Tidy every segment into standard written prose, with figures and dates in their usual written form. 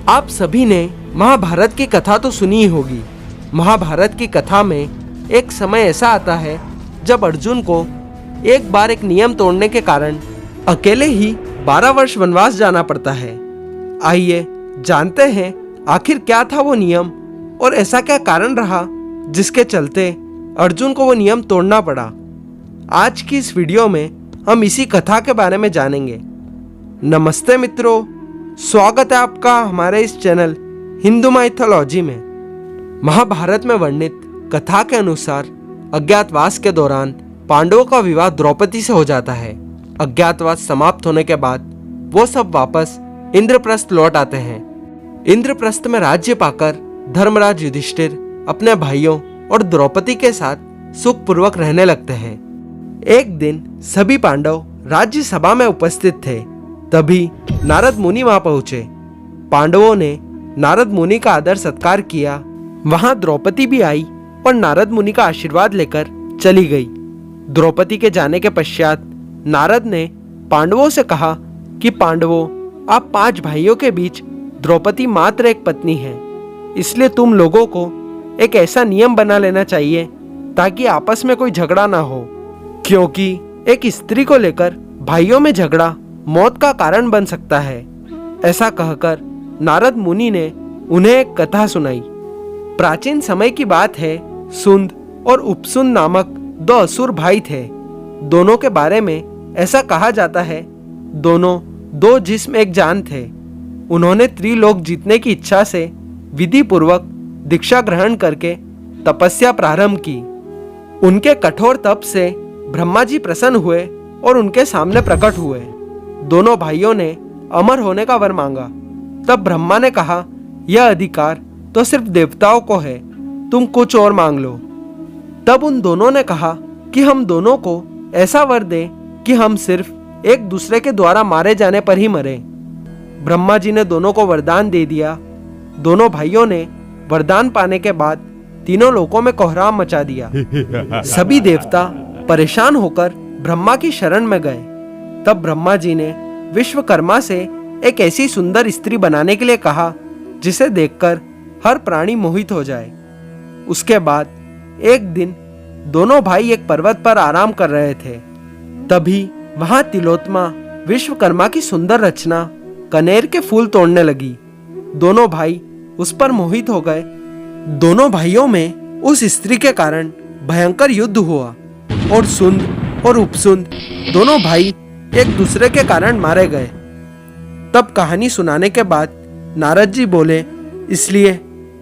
आप सभी ने महाभारत की कथा तो सुनी ही होगी। महाभारत की कथा में एक समय ऐसा आता है जब अर्जुन को एक बार एक नियम तोड़ने के कारण अकेले ही 12 वर्ष वनवास जाना पड़ता है। आइए जानते हैं आखिर क्या था वो नियम और ऐसा क्या कारण रहा जिसके चलते अर्जुन को वो नियम तोड़ना पड़ा। आज की इस वीडियो में हम इसी कथा के बारे में जानेंगे। नमस्ते मित्रों, स्वागत है आपका हमारे इस चैनल हिंदू माइथोलॉजी में। महाभारत में वर्णित कथा के अनुसार अज्ञातवास के दौरान पांडवों का विवाह द्रौपदी से हो जाता है। अज्ञातवास समाप्त होने के बाद वो सब वापस इंद्रप्रस्थ लौट आते हैं। इंद्रप्रस्थ में राज्य पाकर धर्मराज युधिष्ठिर अपने भाइयों और द्रौपदी के साथ सुखपूर्वक रहने लगते हैं। एक दिन सभी पांडव राज्य सभा में उपस्थित थे। तभी नारद मुनि वहां पहुंचे। पांडवों ने नारद मुनि का आदर सत्कार किया। वहां द्रौपदी भी आई और नारद मुनि का आशीर्वाद लेकर चली गई। द्रौपदी के जाने के पश्चात नारद ने पांडवों से कहा कि पांडवों, आप 5 भाइयों के बीच द्रौपदी मात्र एक पत्नी है, इसलिए तुम लोगों को एक ऐसा नियम बना लेना चाहिए ताकि आपस में कोई झगड़ा ना हो, क्योंकि एक स्त्री को लेकर भाइयों में झगड़ा मौत का कारण बन सकता है। ऐसा कहकर नारद मुनि ने उन्हें एक कथा सुनाई। प्राचीन समय की बात है। सुंद और उपसुंद नामक 2 असुर भाई थे। दोनों के बारे में ऐसा कहा जाता है, दोनों 2 जिस्म एक जान थे। उन्होंने त्रिलोक जीतने की इच्छा से विधि पूर्वक दीक्षा ग्रहण करके तपस्या प्रारंभ की। उनके कठोर तप से ब्रह्मा जी प्रसन्न हुए और उनके सामने प्रकट हुए। दोनों भाइयों ने अमर होने का वर मांगा। तब ब्रह्मा ने कहा, यह अधिकार तो सिर्फ देवताओं को है, तुम कुछ और मांग लो। तब उन दोनों ने कहा कि हम दोनों को ऐसा वर दे कि हम सिर्फ एक दूसरे के द्वारा मारे जाने पर ही मरे। ब्रह्मा जी ने दोनों को वरदान दे दिया। दोनों भाइयों ने वरदान पाने के बाद तीनों लोकों में कोहराम मचा दिया। सभी देवता परेशान होकर ब्रह्मा की शरण में गए। तब ब्रह्मा जी ने विश्वकर्मा से एक ऐसी सुंदर स्त्री बनाने के लिए कहा जिसे देखकर हर प्राणी मोहित हो जाए। उसके बाद एक दिन दोनों भाई एक पर्वत पर आराम कर रहे थे। तभी वहां तिलोत्मा विश्वकर्मा की सुंदर रचना कनेर के फूल तोड़ने लगी। दोनों भाई उस पर मोहित हो गए। दोनों भाइयों में उस स्त्री के कारण भयंकर युद्ध हुआ और सुंद और उपसुंद दोनों भाई एक दूसरे के कारण मारे गए। तब कहानी सुनाने के बाद नारद जी बोले, इसलिए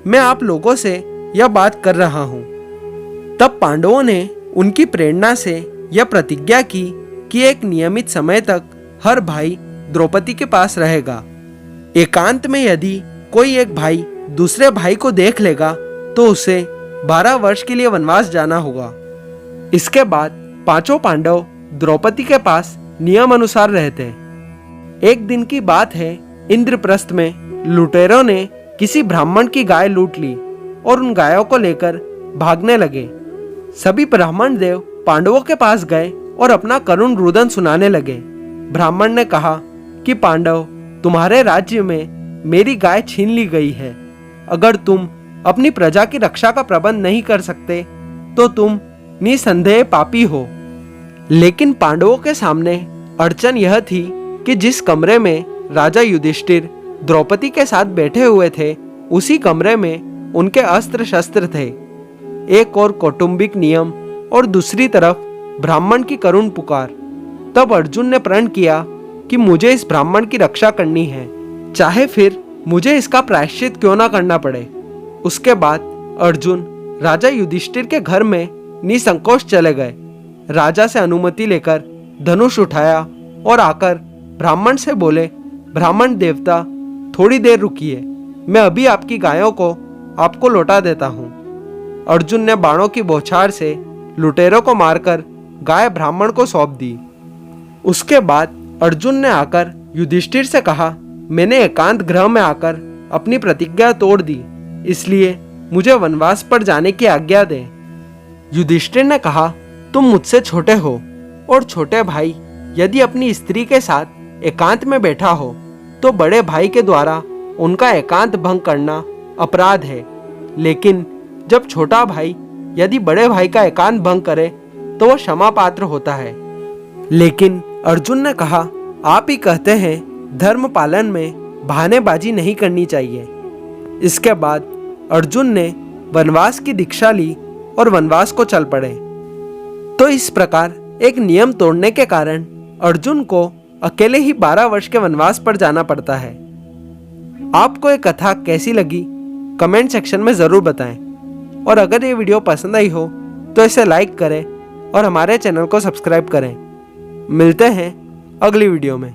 मैं आप लोगों से यह बात कर रहा हूं। तब पांडवों ने उनकी प्रेरणा से यह प्रतिज्ञा की कि एक नियमित समय तक हर भाई द्रौपदी के पास रहेगा। एकांत में यदि कोई एक भाई दूसरे भाई को देख लेगा तो उसे 12 वर्ष के लिए वनवास जाना होगा। इसके बाद 5 पांडव द्रौपदी के पास नियम अनुसार रहते। एक दिन की बात है, इंद्रप्रस्थ में लुटेरों ने किसी ब्राह्मण की गाय लूट ली और उन गायों को लेकर भागने लगे। सभी ब्राह्मण देव पांडवों के पास गए और अपना करुण रुदन सुनाने लगे। ब्राह्मण ने कहा कि पांडव, तुम्हारे राज्य में मेरी गाय छीन ली गई है। अगर तुम अपनी प्रजा की रक्षा का प्रबंध नहीं कर सकते तो तुम निसंदेह पापी हो। लेकिन पांडवों के सामने अड़चन यह थी कि जिस कमरे में राजा युधिष्ठिर द्रौपदी के साथ बैठे हुए थे, उसी कमरे में उनके अस्त्र शस्त्र थे। एक और कौटुंबिक नियम और दूसरी तरफ ब्राह्मण की करुण पुकार। तब अर्जुन ने प्रण किया कि मुझे इस ब्राह्मण की रक्षा करनी है, चाहे फिर मुझे इसका प्रायश्चित क्यों ना करना पड़े। उसके बाद अर्जुन राजा युधिष्ठिर के घर में निसंकोच चले गए। राजा से अनुमति लेकर धनुष उठाया और आकर ब्राह्मण से बोले, ब्राह्मण देवता, थोड़ी देर रुकिए, मैं अभी आपकी गायों को आपको लौटा देता हूं। अर्जुन ने बाणों की बौछार से लुटेरों को मारकर गाय ब्राह्मण को सौंप दी। उसके बाद अर्जुन ने आकर युधिष्ठिर से कहा, मैंने एकांत गृह में आकर अपनी प्रतिज्ञा तोड़ दी, इसलिए मुझे वनवास पर जाने की आज्ञा दे। युधिष्ठिर ने कहा, तुम मुझसे छोटे हो और छोटे भाई यदि अपनी स्त्री के साथ एकांत में बैठा हो तो बड़े भाई के द्वारा उनका एकांत भंग करना अपराध है, लेकिन जब छोटा भाई यदि बड़े भाई का एकांत भंग करे तो वह क्षमा पात्र होता है। लेकिन अर्जुन ने कहा, आप ही कहते हैं धर्म पालन में बहानेबाजी नहीं करनी चाहिए। इसके बाद अर्जुन ने वनवास की दीक्षा ली और वनवास को चल पड़े। तो इस प्रकार एक नियम तोड़ने के कारण अर्जुन को अकेले ही 12 वर्ष के वनवास पर जाना पड़ता है। आपको ये कथा कैसी लगी कमेंट सेक्शन में ज़रूर बताएं, और अगर ये वीडियो पसंद आई हो तो इसे लाइक करें और हमारे चैनल को सब्सक्राइब करें। मिलते हैं अगली वीडियो में।